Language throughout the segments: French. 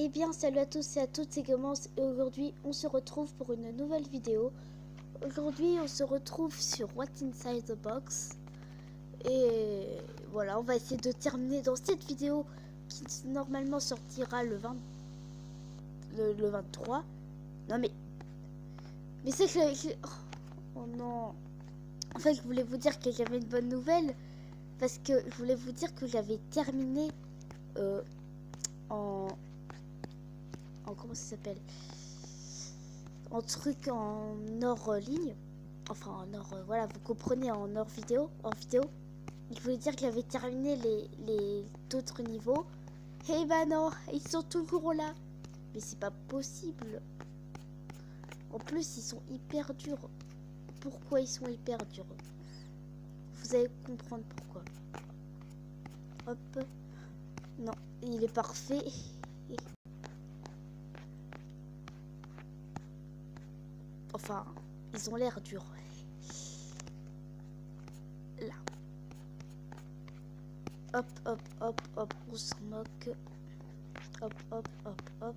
Eh bien, salut à tous et à toutes, c'est Commence et aujourd'hui on se retrouve pour une nouvelle vidéo. Aujourd'hui on se retrouve sur What's Inside the Box. Et voilà, on va essayer de terminer dans cette vidéo qui normalement sortira le 23. Non mais c'est que... Oh non. En fait, je voulais vous dire que j'avais une bonne nouvelle. Parce que je voulais vous dire que j'avais terminé en comment ça s'appelle, en truc en hors ligne, enfin en hors voilà, vous comprenez, en hors vidéo, je voulais dire que j'avais terminé les d'autres niveaux. Et bah non, ils sont toujours là, mais c'est pas possible. En plus ils sont hyper durs. Pourquoi ils sont hyper durs? Vous allez comprendre pourquoi. Hop, non, il est parfait. Enfin, ils ont l'air durs. Là. Hop, hop, hop, hop, on s'en moque. Hop, hop, hop, hop.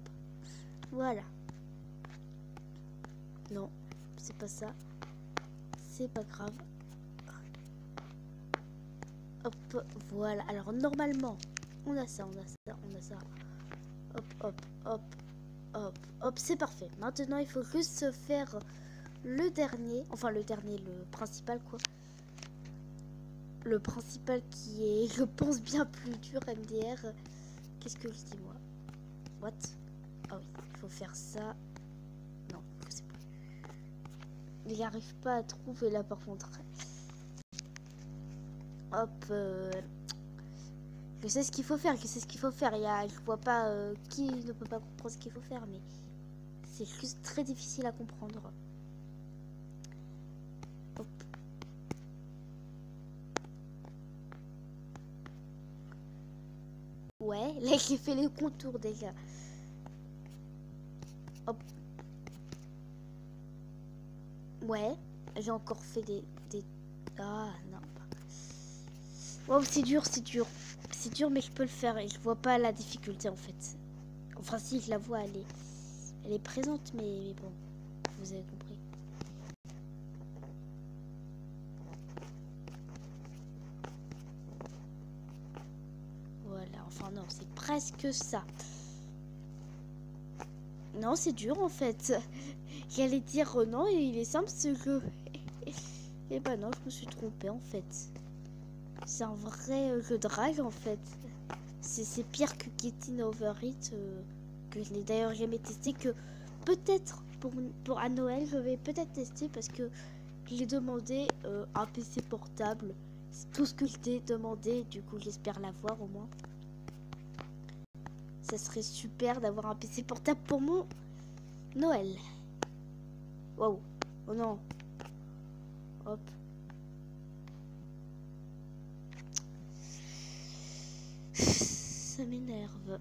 Voilà. Non, c'est pas ça. C'est pas grave. Hop, voilà. Alors, normalement, on a ça, on a ça, on a ça. Hop, hop, hop, hop, hop. C'est parfait. Maintenant, il faut juste faire le dernier. Enfin, le dernier, le principal, quoi. Le principal qui est, je pense, bien plus dur, MDR. Qu'est-ce que je dis, moi? What? Ah oui, il faut faire ça. Non, je sais pas. Il n'arrive pas à trouver là, par contre. Hop. Je sais ce qu'il faut faire, je sais ce qu'il faut faire. Je vois pas qui ne peut pas comprendre ce qu'il faut faire, mais c'est juste très difficile à comprendre. Hop. Ouais, là j'ai fait les contours déjà. Hop. Ouais, j'ai encore fait des... Ah non. Wow, c'est dur, c'est dur. C'est dur, mais je peux le faire et je vois pas la difficulté en fait. Enfin si, je la vois, elle est présente, mais bon, vous avez compris. Voilà, enfin non, c'est presque ça. Non, c'est dur en fait. J'allais dire non, il est simple ce jeu. Et bah non, je me suis trompée en fait. C'est un vrai jeu de rage en fait. C'est pire que Getting Over It, que je n'ai d'ailleurs jamais testé, que peut-être pour à Noël je vais peut-être tester parce que j'ai demandé un PC portable. C'est tout ce que je t'ai demandé, du coup j'espère l'avoir au moins. Ça serait super d'avoir un PC portable pour mon Noël. Waouh. Oh non. Hop. Ça m'énerve.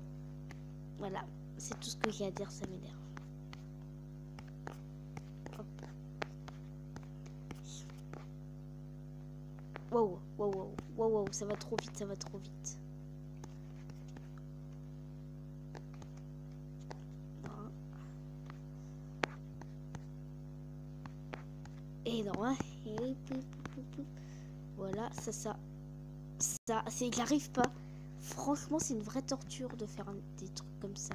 Voilà. C'est tout ce que j'ai à dire, ça m'énerve. Hop. Waouh. Waouh. Waouh. Waouh. Waouh. Ça va trop vite, ça va trop vite. Et non, hein. Voilà, ça, c'est, j'arrive pas. Franchement, c'est une vraie torture de faire des trucs comme ça.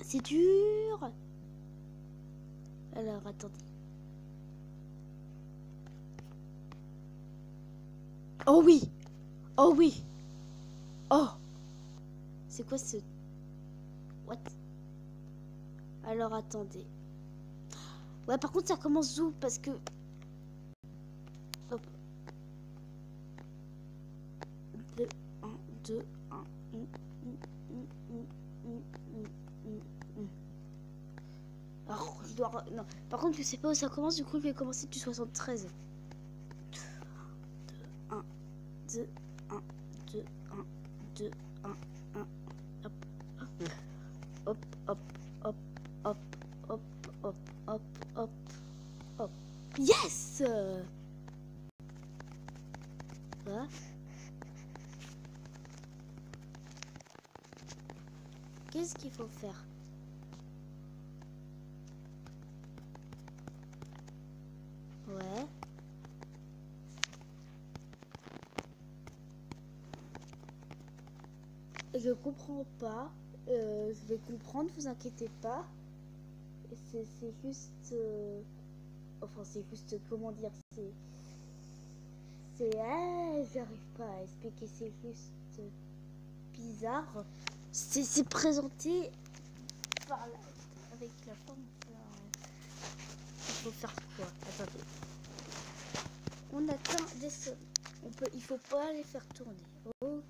C'est dur. Alors, attendez. Oh oui. Oh oui. Oh. C'est quoi ce... What? Alors, attendez. Ouais, par contre, ça commence où? Parce que... Hop. 2, 1, 2, 1. Alors, je dois... Non. Par contre, je sais pas où ça commence. Du coup, je vais commencer du 73. 2, 1, 2, 1, 2, 1, 2, 1, 1. Hop, hop, hop, hop, hop, hop, hop, hop, hop, hop. Yes. Voilà. Qu'est-ce qu'il faut faire? Ouais. Je comprends pas. Je vais comprendre, vous inquiétez pas. C'est juste... Enfin, c'est juste... Comment dire? J'arrive pas à expliquer. C'est juste bizarre. C'est présenté par là, avec la forme. Il faut faire quoi? Attendez. On atteint des sommets. Il faut pas les faire tourner. Ok.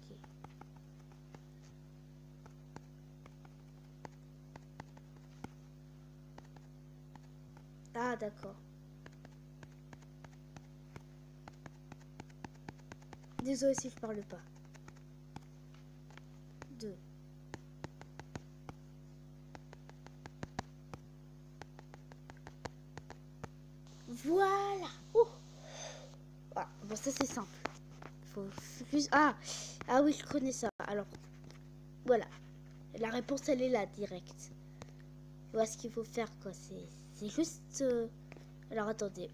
Ah d'accord. Désolé si je parle pas. 2. Voilà. Oh. Ah, bon ça c'est simple. Faut juste... Ah oui, je connais ça. Alors, voilà. La réponse elle est là, direct. Voilà ce qu'il faut faire quoi. C'est juste... Alors attendez.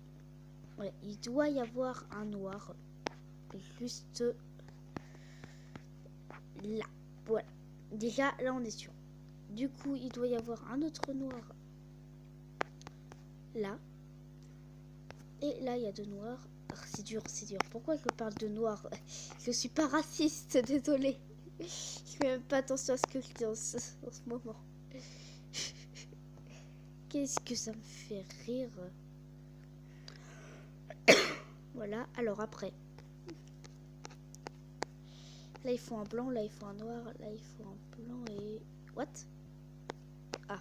Ouais, il doit y avoir un noir. Juste... Là. Voilà. Déjà, là on est sûr. Du coup, il doit y avoir un autre noir. Là. Et là, il y a 2 noirs. Oh, c'est dur, c'est dur. Pourquoi je parle de noir? Je suis pas raciste, désolé. Je fais même pas attention à ce que je dis en ce moment. Qu'est-ce que ça me fait rire? Voilà, alors après. Là, il faut un blanc, là, il faut un noir, là, il faut un blanc et... What? Ah.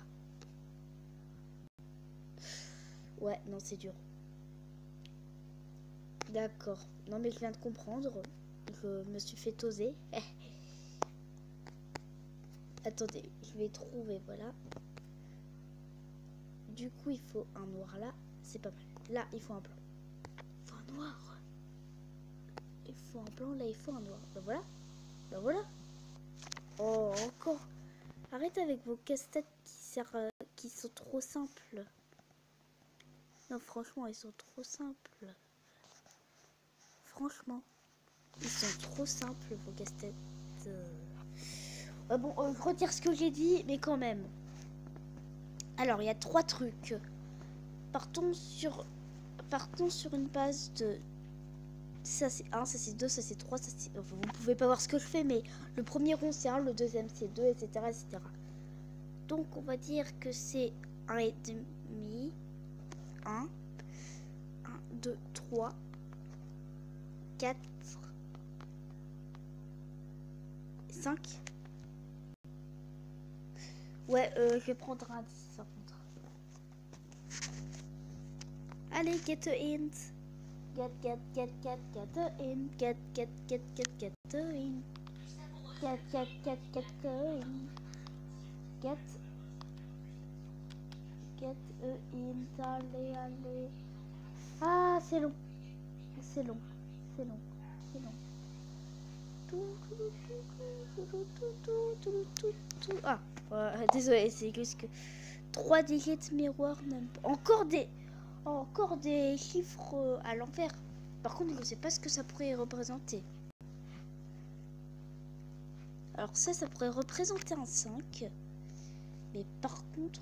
Ouais, non, c'est dur. D'accord. Non, mais je viens de comprendre. Je me suis fait oser. Attendez, je vais trouver, voilà. Du coup, il faut un noir là. C'est pas mal. Là, il faut un blanc. Il faut un noir. Il faut un blanc, là, il faut un noir. Ben voilà. Ben voilà. Oh, encore. Arrête avec vos casse-têtes qui sont trop simples. Non, franchement, ils sont trop simples. Franchement, ils sont trop simples, vos casse-têtes. Bon, je retire ce que j'ai dit, mais quand même. Alors, il y a 3 trucs. Partons sur une base de... Ça c'est 1, ça c'est 2, ça c'est 3, ça c'est... Enfin, vous pouvez pas voir ce que je fais, mais le premier rond c'est 1, le deuxième c'est 2, etc., etc. Donc, on va dire que c'est 1,5. 1, 2, 3, 4, 5. Ouais, je vais prendre un 10 par contre. Allez, get a hint. Get a hint. Get a hint. Get a hint. Allez, allez. Ah, c'est long. C'est long. C'est long. C'est long. Ah, désolé, c'est juste que 3 digits miroirs, même encore des chiffres à l'envers. Par contre, je ne sais pas ce que ça pourrait représenter. Alors ça pourrait représenter un 5. Mais par contre,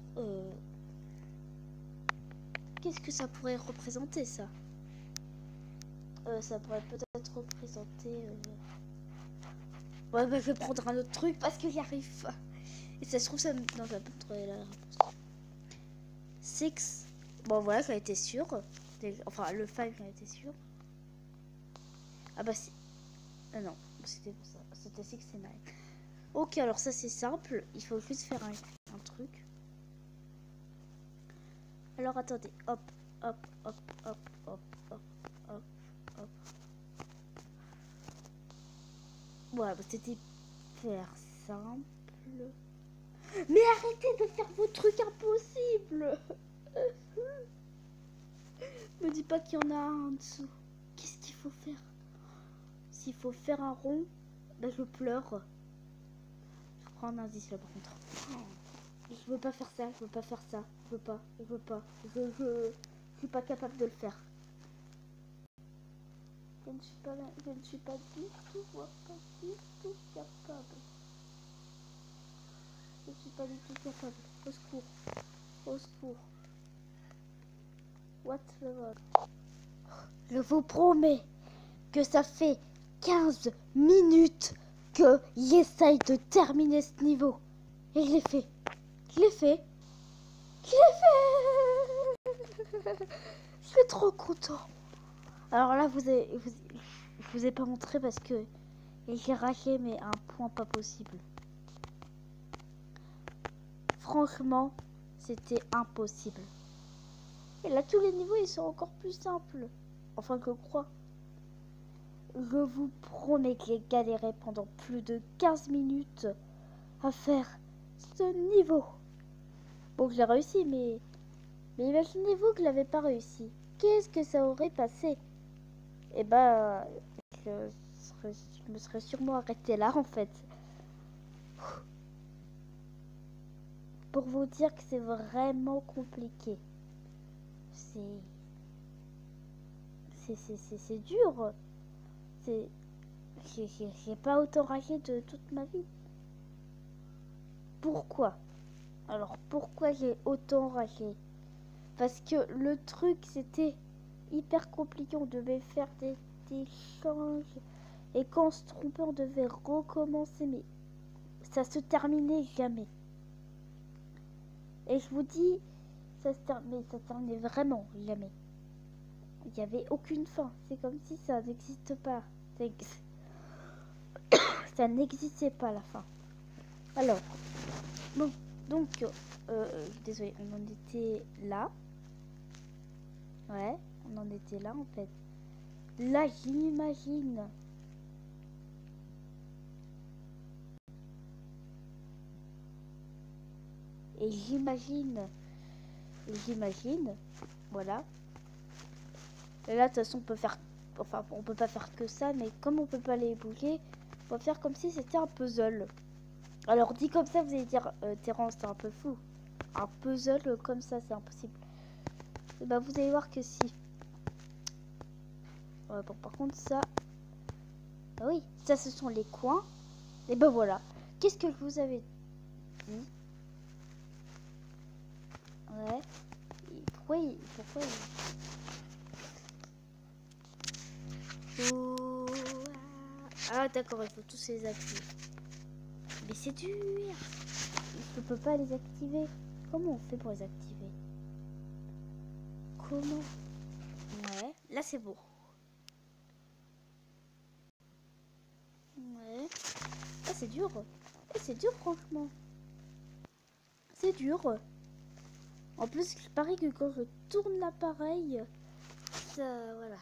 qu'est-ce que ça pourrait représenter, ça? Ça pourrait peut-être représenter... Ouais, bah, je vais prendre un autre truc parce que j'y arrive pas. Et ça se trouve, ça me... Non, je vais pas trouver la réponse. 6. Bon, voilà, j'en étais sûre. Enfin, le 5, j'en étais sûre. Ah bah, c'est... Ah non, c'était pour ça. C'était 69. Ok, alors ça, c'est simple. Il faut juste faire un truc. Alors, attendez. Hop, hop, hop, hop, hop, hop, hop, hop. Voilà, bah, c'était faire simple. Mais arrêtez de faire vos trucs impossibles. Me dis pas qu'il y en a un en dessous. Qu'est-ce qu'il faut faire? S'il faut faire un rond, ben je pleure. Je prends un indice là par contre. Je veux pas faire ça, je veux pas faire ça. Je veux pas, je veux pas. Je suis pas capable de le faire. Je ne suis pas là, je ne suis pas du tout, pas du tout capable. Je ne suis pas du tout capable. Au secours. Au secours. What the fuck? Je vous promets que ça fait 15 minutes que j'essaye de terminer ce niveau. Et je l'ai fait. Je l'ai fait. Je l'ai fait. Je suis trop content. Alors là, je vous ai pas montré parce que j'ai raché mais à un point pas possible. Franchement, c'était impossible. Et là, tous les niveaux, ils sont encore plus simples. Enfin, que je crois. Je vous promets que j'ai galéré pendant plus de 15 minutes à faire ce niveau. Bon, j'ai réussi, mais imaginez-vous que je l'avais pas réussi. Qu'est-ce que ça aurait passé? Eh ben, je me serais sûrement arrêté là, en fait. Pour vous dire que c'est vraiment compliqué. C'est dur. J'ai pas autant ragé de toute ma vie. Pourquoi? Alors pourquoi j'ai autant ragé? Parce que le truc c'était hyper compliqué. On devait faire des changes. Et quand on se trompait, on devait recommencer. Mais ça se terminait jamais. Et je vous dis, ça se terminait vraiment jamais. Il n'y avait aucune fin. C'est comme si ça n'existe pas. Ça n'existait pas à la fin. Alors, bon, donc, désolé, on en était là. Ouais, on en était là en fait. Là, j'imagine. Et j'imagine. Voilà. Et là, de toute façon, on peut faire. Enfin, on peut pas faire que ça, mais comme on peut pas les bouger, on va faire comme si c'était un puzzle. Alors, dit comme ça, vous allez dire, Terrence, t'es un peu fou. Un puzzle comme ça, c'est impossible. Et bah, vous allez voir que si. Ouais, bon, par contre, ça. Bah oui, ça, ce sont les coins. Et ben voilà. Qu'est-ce que je vous avais dit? Ouais. Pourquoi Oh, ah, d'accord, il faut tous les activer. Mais c'est dur. Je peux pas les activer. Comment on fait pour les activer? Comment? Ouais, là c'est beau. Ouais. Ah, c'est dur. C'est dur, franchement. C'est dur. En plus, il paraît que quand je tourne l'appareil, ça... Voilà.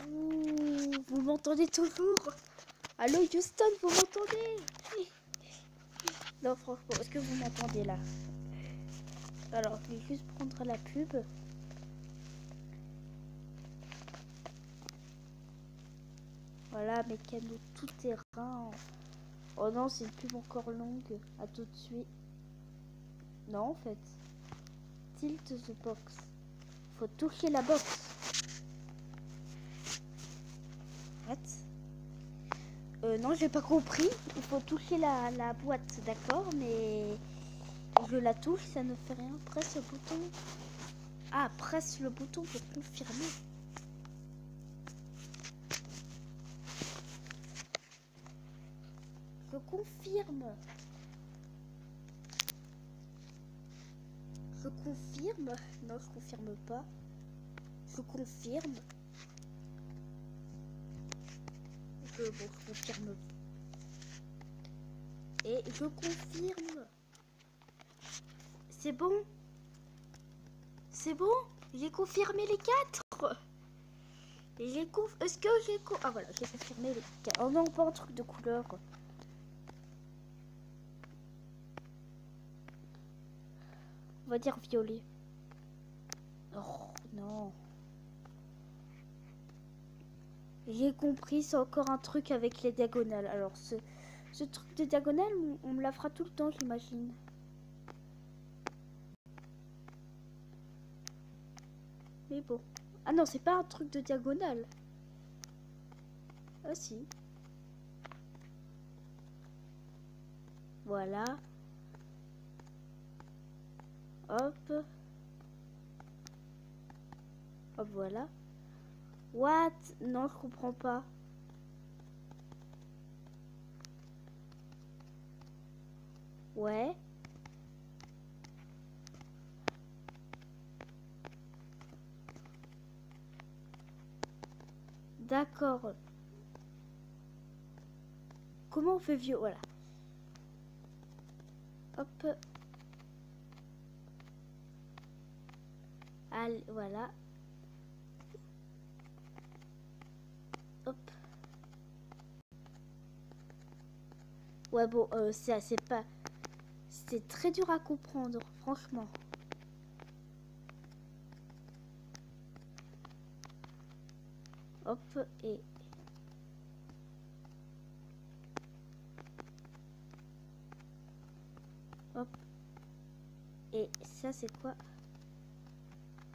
Ouh, vous m'entendez toujours? Allô, Houston, vous m'entendez? Non, franchement, est-ce que vous m'entendez là? Alors, je vais juste prendre la pub. Voilà, mécano tout terrain. Oh non, c'est une pub encore longue. À tout de suite. Non, en fait. Tilt the box. Faut toucher la box. What? Non, j'ai pas compris. Il faut toucher la boîte, d'accord, mais je la touche, ça ne fait rien. Presse le bouton. Ah, presse le bouton pour confirmer. Je confirme. Je confirme. Non, je confirme pas. Je confirme. Bon, je confirme. Et je confirme. C'est bon? C'est bon? J'ai confirmé les 4. Est-ce que j'ai... Ah voilà, j'ai confirmé les 4. Oh non, pas un truc de couleur. On va dire violet. Oh non. J'ai compris, c'est encore un truc avec les diagonales. Alors ce truc de diagonale, on me la fera tout le temps, j'imagine. Mais bon. Ah non, c'est pas un truc de diagonale. Ah si. Voilà. Hop. Hop, voilà. What? Non, je comprends pas. Ouais. D'accord. Comment on fait vieux? Voilà. Hop. Allez, voilà. Hop. Ouais, bon, c'est pas... C'est très dur à comprendre, franchement. Hop, et... Hop. Et ça, c'est quoi?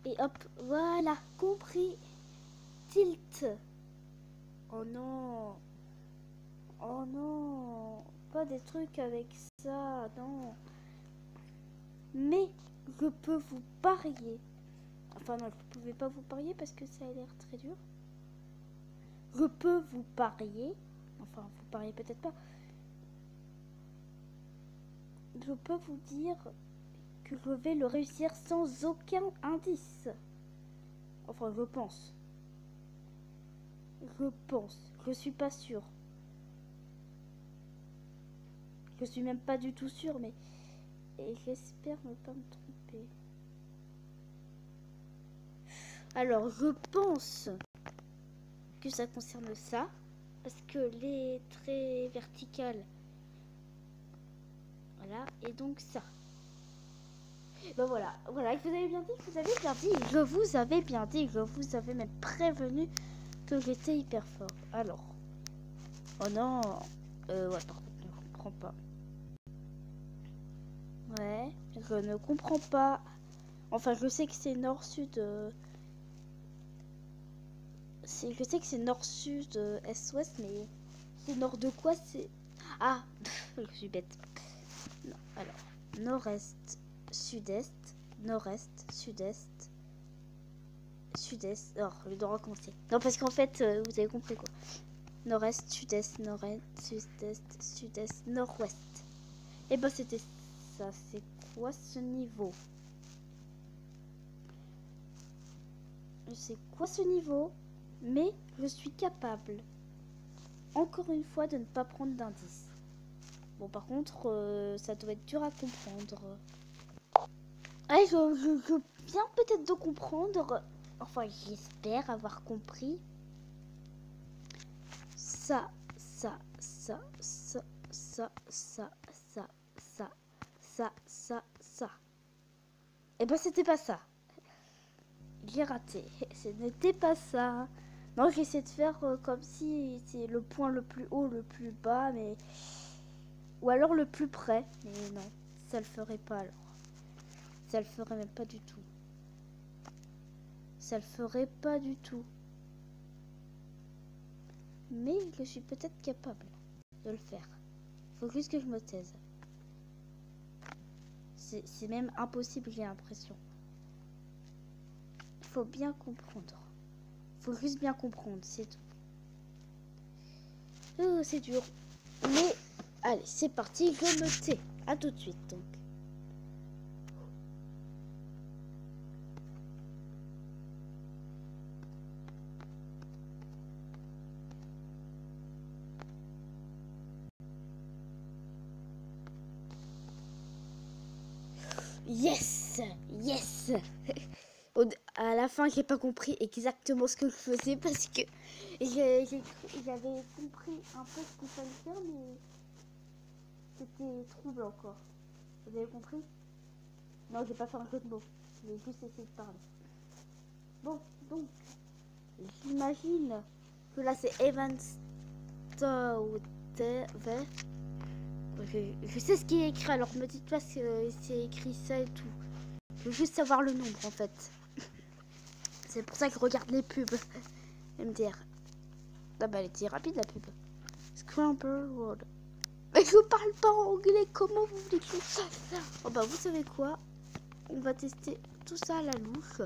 Et hop, voilà, compris. Tilt. Oh non. Oh non. Pas des trucs avec ça, non. Mais je peux vous parier. Enfin non, je ne pouvais pas vous parier parce que ça a l'air très dur. Je peux vous parier. Enfin, vous pariez peut-être pas. Je peux vous dire que je vais le réussir sans aucun indice. Enfin, je pense. Je pense. Je suis pas sûre. Je suis même pas du tout sûre, mais... Et j'espère ne pas me tromper. Alors, je pense que ça concerne ça. Parce que les traits verticales... Voilà, et donc ça. Ben voilà, voilà, vous avez bien dit, vous avez bien dit. Je vous avais bien dit, je vous avais même prévenu que j'étais hyper fort. Alors. Oh non. Ouais, par contre, je ne comprends pas. Ouais, je ne comprends pas. Enfin, je sais que c'est nord-sud. Je sais que c'est nord-sud, est-ouest, mais c'est nord de quoi? C'est... Ah, je suis bête. Non, alors, nord-est, sud-est, nord-est, sud-est, sud-est. Oh, je dois recommencer. Non, parce qu'en fait, vous avez compris quoi. Nord-est, sud-est, nord-est, sud-est, sud-est, nord-ouest. Et ben c'était ça. C'est quoi ce niveau? C'est quoi ce niveau? Mais je suis capable, encore une fois, de ne pas prendre d'indice. Bon, par contre, ça doit être dur à comprendre. Ouais, je viens peut-être de comprendre. Enfin, j'espère avoir compris. Ça, ça, ça, ça, ça, ça, ça, ça, ça, ça, ça. Et ben, c'était pas ça. J'ai raté. Ce n'était pas ça. Non, j'essaie de faire comme si c'est le point le plus haut, le plus bas, mais... Ou alors le plus près. Mais non, ça le ferait pas alors. Ça le ferait même pas du tout. Ça le ferait pas du tout. Mais je suis peut-être capable de le faire. Faut juste que je me taise. C'est même impossible, j'ai l'impression. Faut bien comprendre. Faut juste bien comprendre, c'est tout. C'est dur. Mais, allez, c'est parti, je me tais. À tout de suite, donc. Yes! Yes! À la fin, j'ai pas compris exactement ce que je faisais parce que j'avais compris un peu ce qu'il fallait faire, mais c'était troublant encore. Vous avez compris? Non, j'ai pas fait un jeu de mots. J'ai juste essayé de parler. Bon, donc, j'imagine que là c'est Evans ou TV. Je sais ce qui est écrit, alors me dites pas si c'est écrit ça et tout. Je veux juste savoir le nombre en fait. C'est pour ça que je regarde les pubs. Et me dire. Ah bah elle était rapide la pub. Scramble World. Mais je parle pas anglais, comment vous voulez que je fasse ça? Oh bah vous savez quoi? On va tester tout ça à la louche.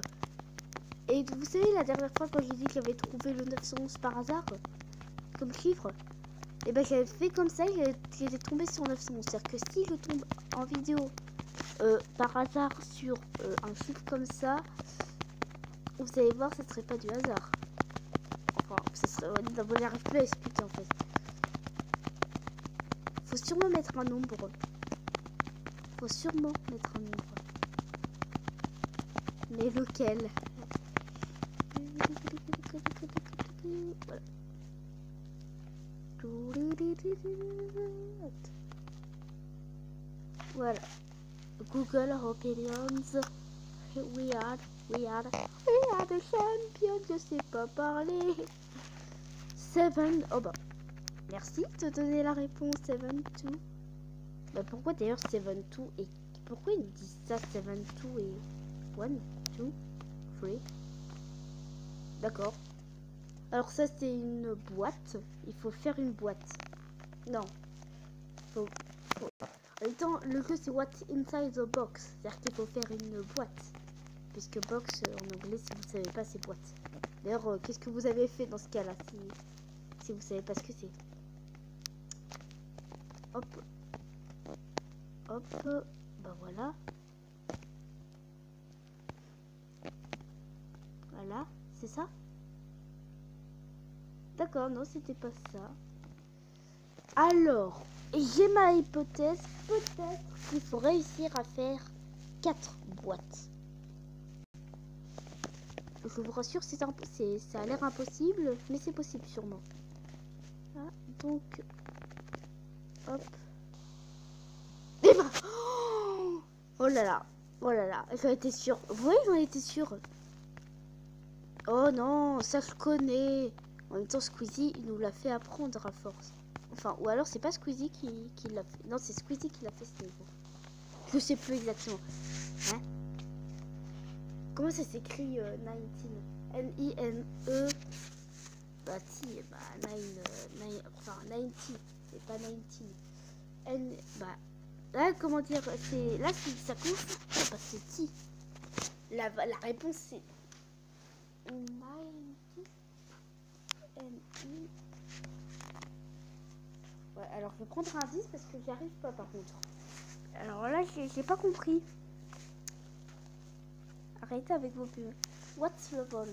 Et vous savez la dernière fois quand j'ai dit que j'avais trouvé le 911 par hasard comme chiffre, et ben j'avais fait comme ça, j'étais tombé sur 911. C'est-à-dire que si je tombe en vidéo par hasard sur un chiffre comme ça, vous allez voir, ce serait pas du hasard. Enfin, ce serait dans vos FPS, putain, en fait. Faut sûrement mettre un nombre. Faut sûrement mettre un nombre. Mais lequel? Voilà. Google Opinions. We are the champions. Je sais pas parler. 7. Oh bah. Merci de donner la réponse 7-2. Bah pourquoi d'ailleurs 7-2 et pourquoi ils disent ça 7-2 et 1, 2, 3? D'accord. Alors ça c'est une boîte. Il faut faire une boîte. Non. En même temps, le jeu c'est What's Inside the Box. C'est-à-dire qu'il faut faire une boîte. Puisque box en anglais, si vous ne savez pas, c'est boîte. D'ailleurs, qu'est-ce que vous avez fait dans ce cas-là si vous savez pas ce que c'est? Hop. Hop. Bah voilà. Voilà. C'est ça? D'accord, non, c'était pas ça. Alors, j'ai ma hypothèse. Peut-être qu'il faut réussir à faire 4 boîtes. Je vous rassure, ça a l'air impossible, mais c'est possible sûrement. Ah, donc, hop. Et bah, oh là là, j'en étais sûre. Vous voyez, j'en étais sûre. Oh non, ça je connais. En même temps, Squeezie, il nous l'a fait apprendre à force. Enfin, ou alors c'est pas Squeezie qui l'a fait. Non, c'est Squeezie qui l'a fait ce niveau. Je sais plus exactement. Hein? Comment ça s'écrit 19? N-I-N-E. Bah si, bah 9, enfin 90. C'est pas 19. N, bah là comment dire, c'est là ça confond. Bah c'est si. La réponse c'est 90. N-I. Ouais, alors je vais prendre un 10 parce que j'y arrive pas par contre. Alors là j'ai pas compris. Arrêtez avec vos pubs. What's the vol?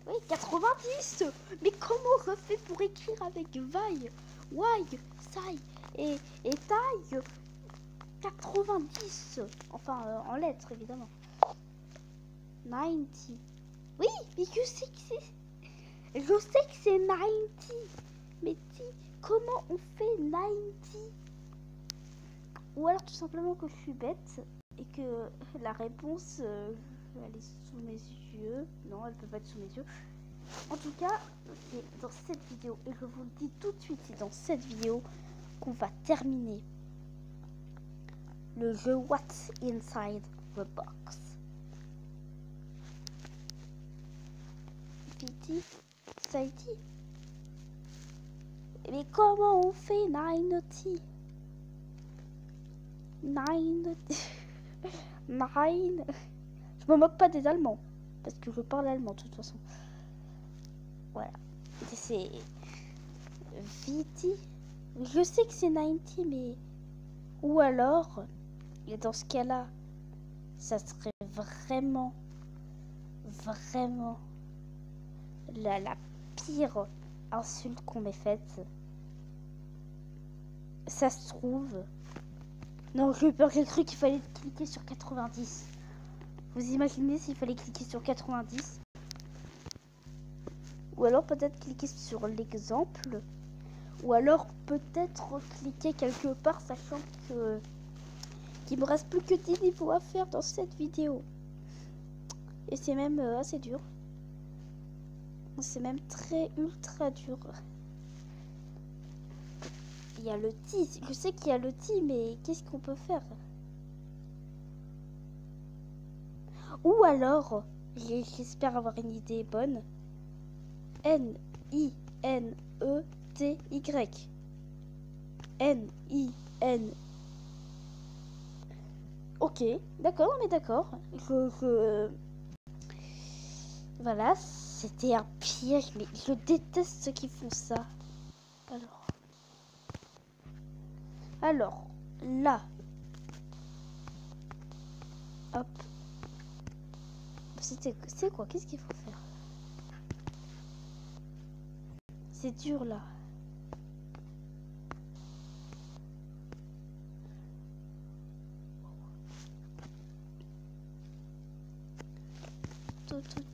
Oui, 90. Mais comment on refait pour écrire avec vaille, why, sai et taille? 90. Enfin, en lettres, évidemment. 90. Oui, mais je sais que c'est... Je sais que c'est 90. Mais comment on fait 90? Ou alors tout simplement que je suis bête et que la réponse... elle est sous mes yeux. Non, elle peut pas être sous mes yeux. En tout cas, c'est dans cette vidéo, et je vous le dis tout de suite, c'est dans cette vidéo qu'on va terminer le jeu What's Inside the Box. Pity, ça a été. Mais comment on fait 90? 9. Je me moque pas des Allemands, parce que je parle allemand de toute façon. Voilà. C'est... Viti. Je sais que c'est 90, mais... Ou alors... Et dans ce cas-là, ça serait vraiment... Vraiment... La pire insulte qu'on m'ait faite. Ça se trouve... Non, j'ai eu peur, j'ai cru qu'il fallait cliquer sur 90. Vous imaginez s'il fallait cliquer sur 90? Ou alors peut-être cliquer sur l'exemple. Ou alors peut-être cliquer quelque part, sachant que qu'il me reste plus que 10 niveaux à faire dans cette vidéo. Et c'est même assez dur. C'est même très ultra dur. Il y a le T. Je sais qu'il y a le T, mais qu'est-ce qu'on peut faire? Ou alors, j'espère avoir une idée bonne. N-I-N-E-T-Y. N-I-N. Ok, d'accord, on est d'accord. Voilà, c'était un piège, mais je déteste ceux qui font ça. Alors, là. Hop. C'est quoi? Qu'est-ce qu'il faut faire? C'est dur, là.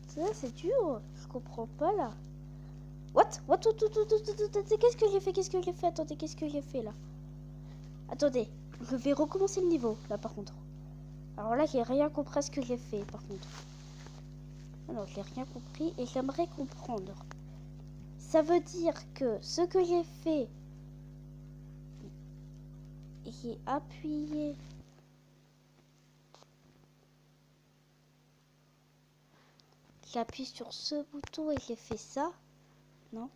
Ça, c'est dur. Je comprends pas, là. What? Qu'est-ce que j'ai fait? Qu'est-ce que j'ai fait? Attendez, qu'est-ce que j'ai fait, là? Attendez, je vais recommencer le niveau, là, par contre. Alors là, j'ai rien compris à ce que j'ai fait, par contre. Alors, j'ai rien compris et j'aimerais comprendre. Ça veut dire que ce que j'ai fait, j'ai appuyé. J'appuie sur ce bouton et j'ai fait ça. Non?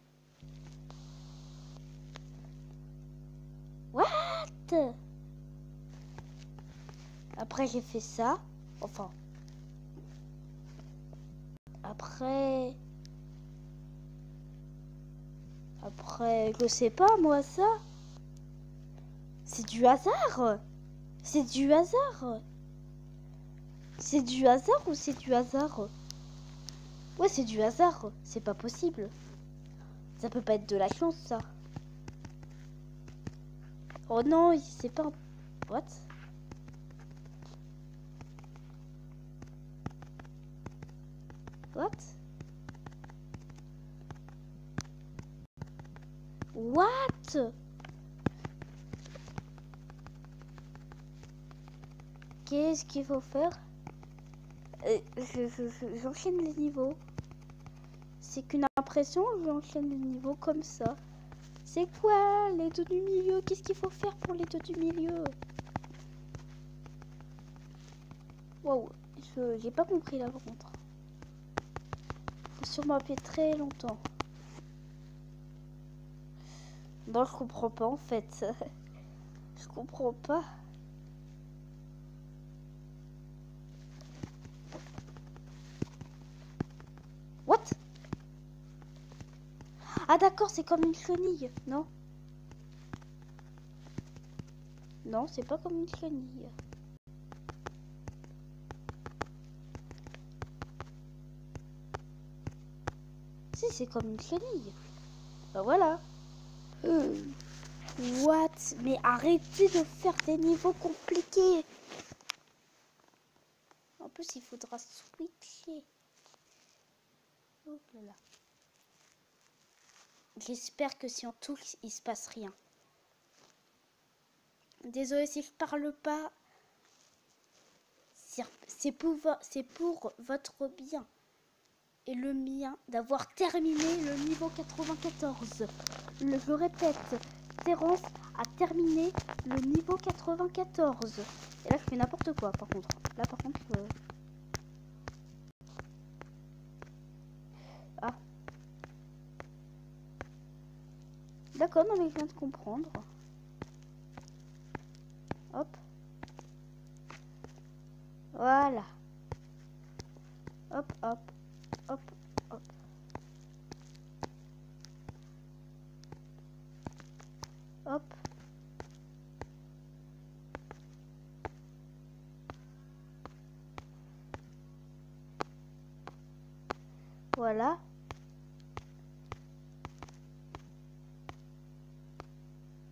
What? Après, j'ai fait ça. Enfin. Après, je sais pas, moi, ça. C'est du hasard. C'est du hasard. C'est du hasard ou c'est du hasard? Ouais, c'est du hasard. C'est pas possible. Ça peut pas être de la chance, ça. Oh non, c'est pas un... What? What? What? Qu'est-ce qu'il faut faire? J'enchaîne les niveaux. C'est qu'une impression, j'enchaîne les niveaux comme ça. C'est quoi les deux du milieu? Qu'est-ce qu'il faut faire pour les deux du milieu? Waouh, j'ai pas compris là par contre. Faut sûrement appuyer très longtemps. Non, je comprends pas en fait. Je comprends pas. What? Ah d'accord, c'est comme une chenille, non? Non, c'est pas comme une chenille. Si, c'est comme une chenille. Bah voilà. What? Mais arrêtez de faire des niveaux compliqués. En plus, il faudra switcher. Oh là là. J'espère que si on touche, il se passe rien. Désolée si je parle pas. C'est pour votre bien et le mien d'avoir terminé le niveau 94. Je répète, Terence a terminé le niveau 94. Et là, je fais n'importe quoi, par contre. Là, par contre... Ah. D'accord, non mais je viens de comprendre. Hop. Voilà. Hop, hop, hop, hop. Hop. Voilà.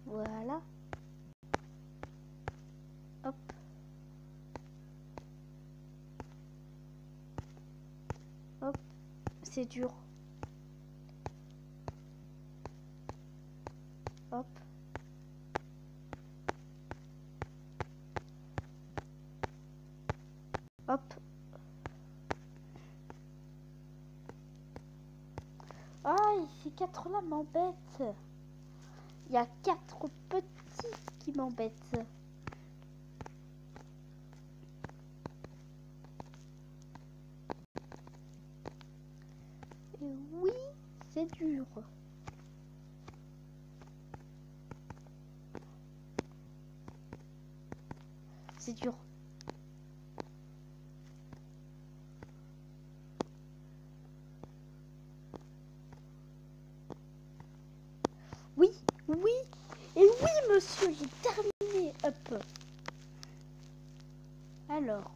Voilà. Hop. Hop. C'est dur. Hop. Hop. Ah, ces quatre-là m'embêtent. Il y a quatre petits qui m'embêtent. Et oui, c'est dur. C'est dur. Oui, oui, et oui, monsieur, j'ai terminé. Hop. Alors,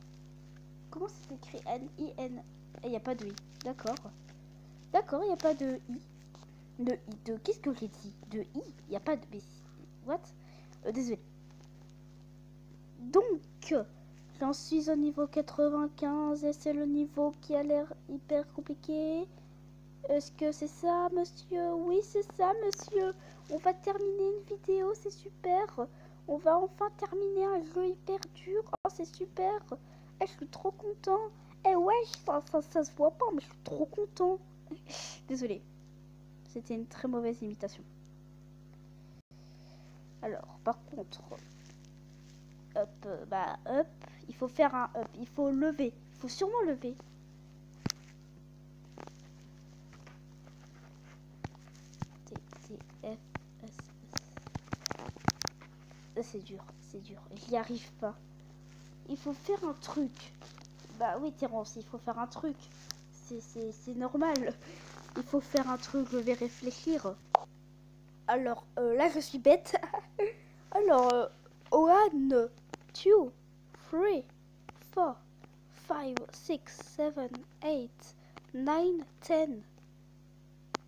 comment c'est écrit N-I-N? Il n'y a pas de I. D'accord. D'accord, il n'y a pas de I. Qu'est-ce que j'ai dit? De I. Il n'y a pas de... Mais, what? Désolé. Donc, j'en suis au niveau 95 et c'est le niveau qui a l'air hyper compliqué. Est-ce que c'est ça, monsieur? Oui, c'est ça, monsieur. On va terminer une vidéo, c'est super. On va enfin terminer un jeu hyper dur. Oh, c'est super. Eh, je suis trop content. Eh ouais, ça se voit pas, mais je suis trop content. Désolée. C'était une très mauvaise imitation. Alors, par contre, hop, hop, il faut faire un up. Il faut lever. Il faut sûrement lever. C'est dur, c'est dur. J'y arrive pas. Il faut faire un truc. Bah oui, Terence, il faut faire un truc. C'est normal. Il faut faire un truc, je vais réfléchir. Alors, là, je suis bête. Alors, 1, 2, 3, 4, 5, 6, 7, 8, 9,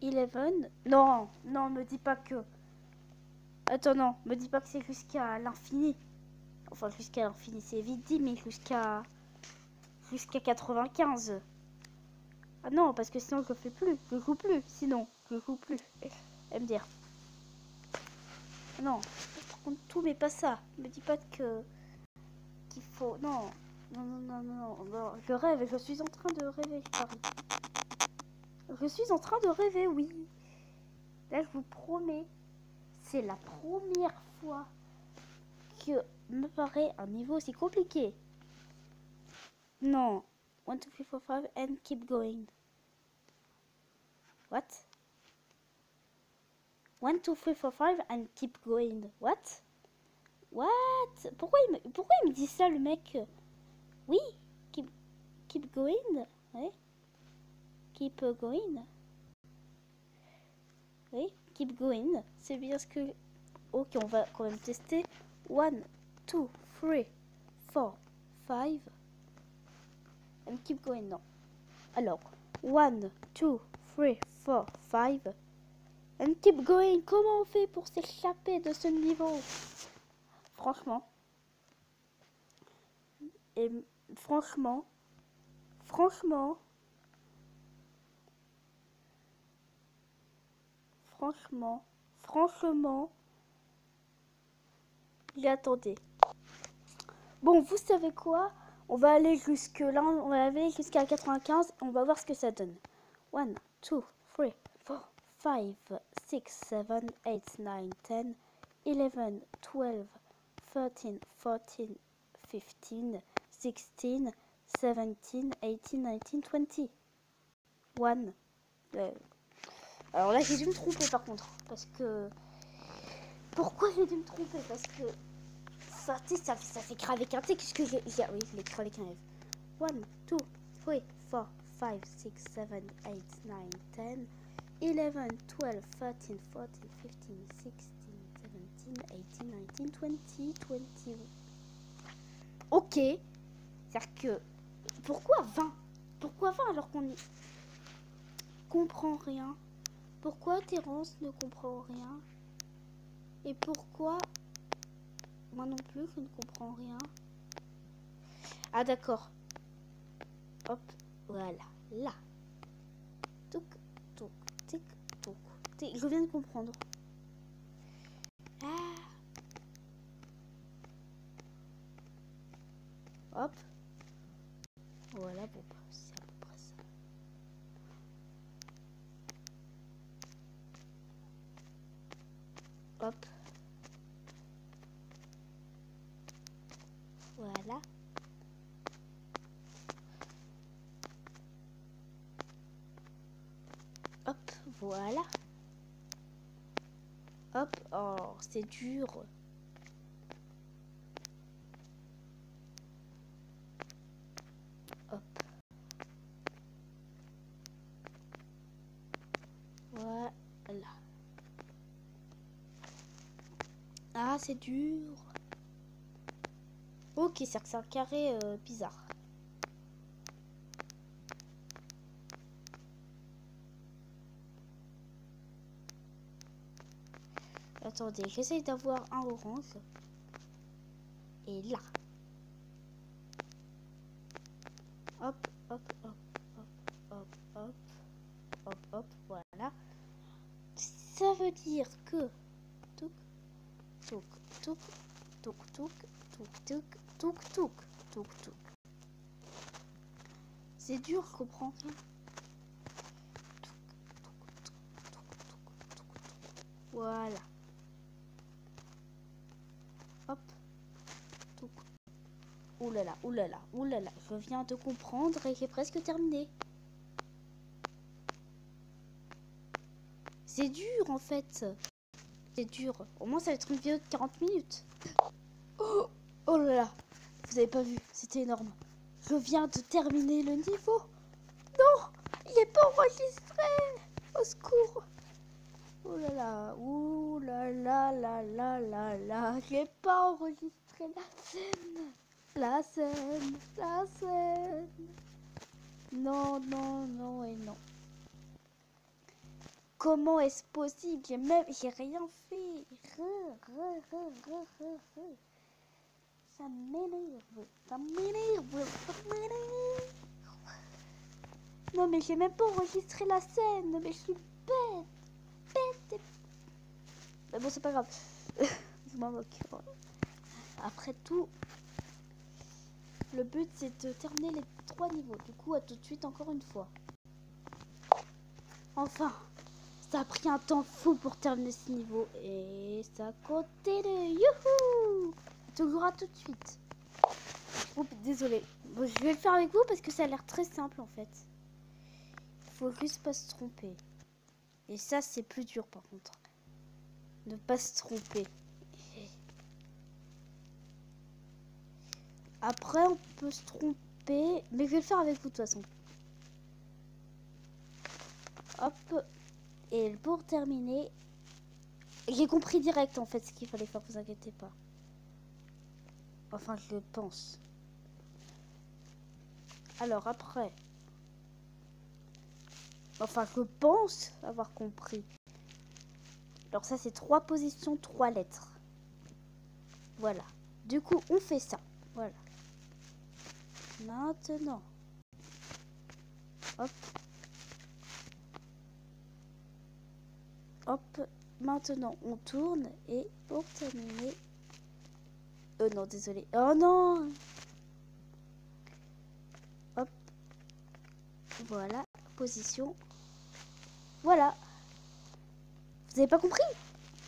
10, 11. Non, non, me dis pas que... Attends, non, me dis pas que c'est jusqu'à l'infini. Enfin, jusqu'à l'infini, c'est vite dit, mais jusqu'à 95. Ah non, parce que sinon je fais plus, je joue plus, sinon je joue plus. Elle me dire. Non, par contre tout, mais pas ça. Me dis pas que qu'il faut. Non, non, non, non, non, non. Je rêve, je suis en train de rêver, Paris. Je suis en train de rêver, oui. Là, je vous promets, c'est la première fois que me paraît un niveau aussi compliqué. Non. 1, 2, 3, 4, 5 and keep going. What? 1, 2, 3, 4, 5 and keep going. What? What? Pourquoi il me dit ça, le mec? Oui, keep going. Ouais. Keep going. Oui, keep going. C'est bien ce que... Ok, on va quand même tester. 1, 2, 3, 4, 5. And keep going, non. Alors, 1, 2, 3, 4, 5. And keep going. Comment on fait pour s'échapper de ce niveau? Franchement. Et franchement, j'attendais. Bon, vous savez quoi? On va aller jusque là, on va aller jusqu'à 95 et on va voir ce que ça donne. 1, 2, 3, 4, 5, 6, 7, 8, 9, 10, 11, 12, 13, 14, 15, 16, 17, 18, 19, 20. 1. Alors là, j'ai dû me tromper par contre. Parce que... Pourquoi j'ai dû me tromper? Parce que... Ça s'écrit avec un T. Qu'est-ce que j'ai... Oui, je l'écris avec un F. 1, 2, 3, 4, 5, 6, 7, 8, 9, 10, 11, 12, 13, 14, 15, 16, 17, 18, 19, 20, 21. Ok. C'est-à-dire que... Pourquoi 20? Pourquoi 20 alors qu'on comprend rien? Pourquoi Terence ne comprend rien? Et pourquoi moi non plus je ne comprends rien? Ah d'accord. Hop, voilà, là. Touc, touc, tic, touc, tic. Je viens de comprendre. Ah. Hop. Voilà, bon, c'est à peu près ça. Hop. Voilà. Hop, voilà. Hop, oh, c'est dur. Hop. Voilà. Ah, c'est dur. Ok, c'est un carré bizarre. Attendez, j'essaye d'avoir un orange. Et là. Hop, hop, hop, hop, hop, hop, hop, hop, voilà. Ça veut dire que touc, touc, touc, touc, touc, touc, touc, touc, touc, touc, touc. C'est dur, je comprends. Voilà. Hop. Touc. Oulala, oulala, oulala. Je viens de comprendre et j'ai presque terminé. C'est dur en fait. C'est dur. Au moins ça va être une vidéo de 40 minutes. Oh, oh là là. Vous avez pas vu. C'était énorme. Je viens de terminer le niveau. Non, il n'est pas enregistré. Au secours. Oh là là. Ouh là là là là là là. J'ai pas enregistré la scène. La scène. La scène. Non, non, non et non. Comment est-ce possible? J'ai rien fait. Ça m'énerve. Ça m'énerve. Ça m'énerve. Non mais j'ai même pas enregistré la scène. Mais je suis bête. Bête. Mais bon c'est pas grave. Je m'en moque. Après tout, le but c'est de terminer les 3 niveaux. Du coup à tout de suite encore une fois. Enfin. Ça a pris un temps fou pour terminer ce niveau. Et ça continue. Youhou! Toujours à tout de suite. Oh, désolé. Bon, je vais le faire avec vous parce que ça a l'air très simple en fait. Il faut juste pas se tromper. Et ça, c'est plus dur par contre. Ne pas se tromper. Après, on peut se tromper. Mais je vais le faire avec vous de toute façon. Hop. Et pour terminer, j'ai compris direct en fait ce qu'il fallait faire, vous inquiétez pas. Enfin, je le pense. Alors après, enfin, je pense avoir compris. Alors ça, c'est 3 positions, 3 lettres. Voilà. Du coup, on fait ça. Voilà. Maintenant. Hop. Hop. Maintenant, on tourne et pour terminer... non, désolé. Oh non! Hop. Voilà. Position. Voilà. Vous avez pas compris?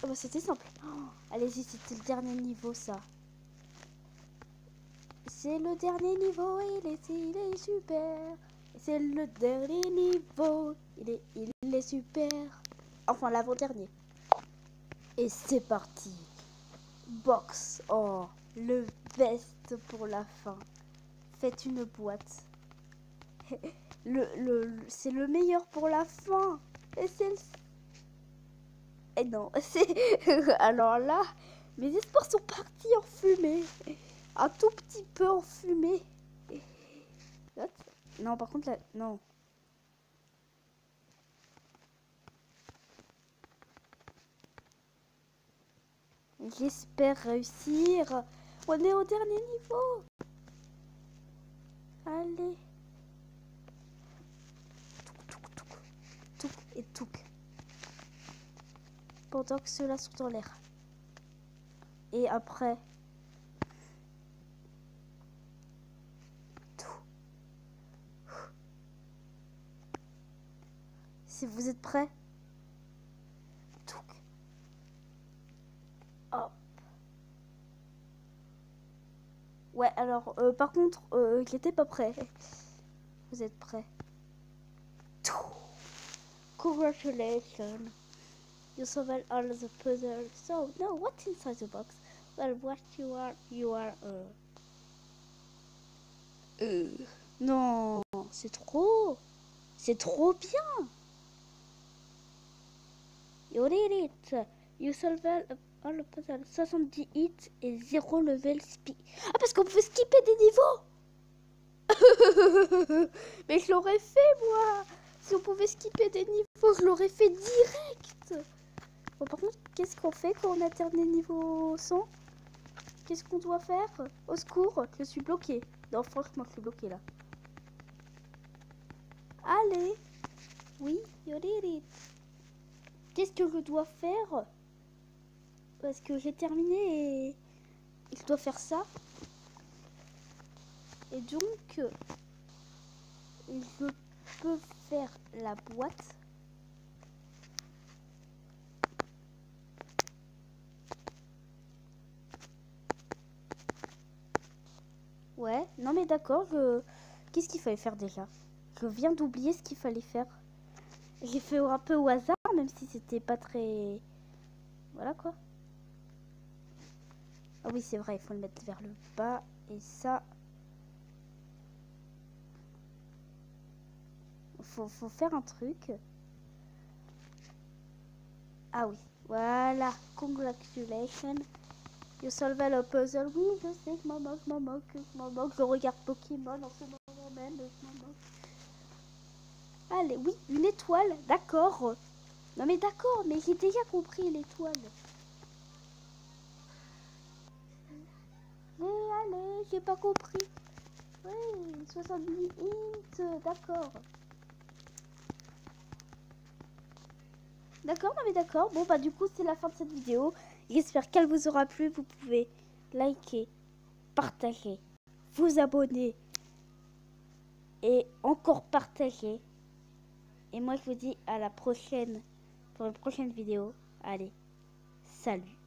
Oh, bah, c'était simple. Oh, allez-y, c'était le dernier niveau, ça. C'est le dernier niveau, il est super. C'est le dernier niveau, il est super. Enfin, l'avant-dernier. Et c'est parti. Box. Oh, le best pour la fin. Faites une boîte. C'est le meilleur pour la fin. Et c'est le... Et non, c'est... Alors là, mes espoirs sont partis en fumée. Un tout petit peu en fumée. Non, par contre, là, non. J'espère réussir. On est au dernier niveau. Allez. Touc et touc. Pendant que ceux-là sont dans l'air. Et après... Si vous êtes prêts. Touc. alors, par contre, j'étais pas prêt. Vous êtes prêts? Congratulations. You solved all the puzzles. So, now what's inside the box? Well, what you are, Non, c'est trop bien. You did it. You solved all the puzzles. 70 hits et 0 level speed. Ah, parce qu'on peut skipper des niveaux. Mais je l'aurais fait, moi. Si on pouvait skipper des niveaux, je l'aurais fait direct. Bon, par contre, qu'est-ce qu'on fait quand on atteint les niveaux 100? Qu'est-ce qu'on doit faire? Au secours, je suis bloqué. Non, franchement, je suis bloqué là. Allez. Oui, you did it. Qu'est-ce que je dois faire? Parce que j'ai terminé et je dois faire ça. Et donc, je peux faire la boîte. Ouais, non mais d'accord, qu'est-ce qu'il fallait faire déjà? Je viens d'oublier ce qu'il fallait faire. J'ai fait un peu au hasard, même si c'était pas très... Voilà quoi. Ah oui, c'est vrai, il faut le mettre vers le bas. Et ça... Faut faire un truc. Ah oui, voilà. Congratulations. You solved a puzzle. Oui, je sais que maman. Je regarde Pokémon en ce moment même. Allez, oui, une étoile. D'accord. Non mais d'accord, mais j'ai déjà compris l'étoile. Mais allez, j'ai pas compris. Oui, 70 hits, d'accord. D'accord, non mais d'accord. Bon bah du coup c'est la fin de cette vidéo. J'espère qu'elle vous aura plu. Vous pouvez liker, partager, vous abonner et encore partager. Et moi je vous dis à la prochaine pour une prochaine vidéo. Allez, salut.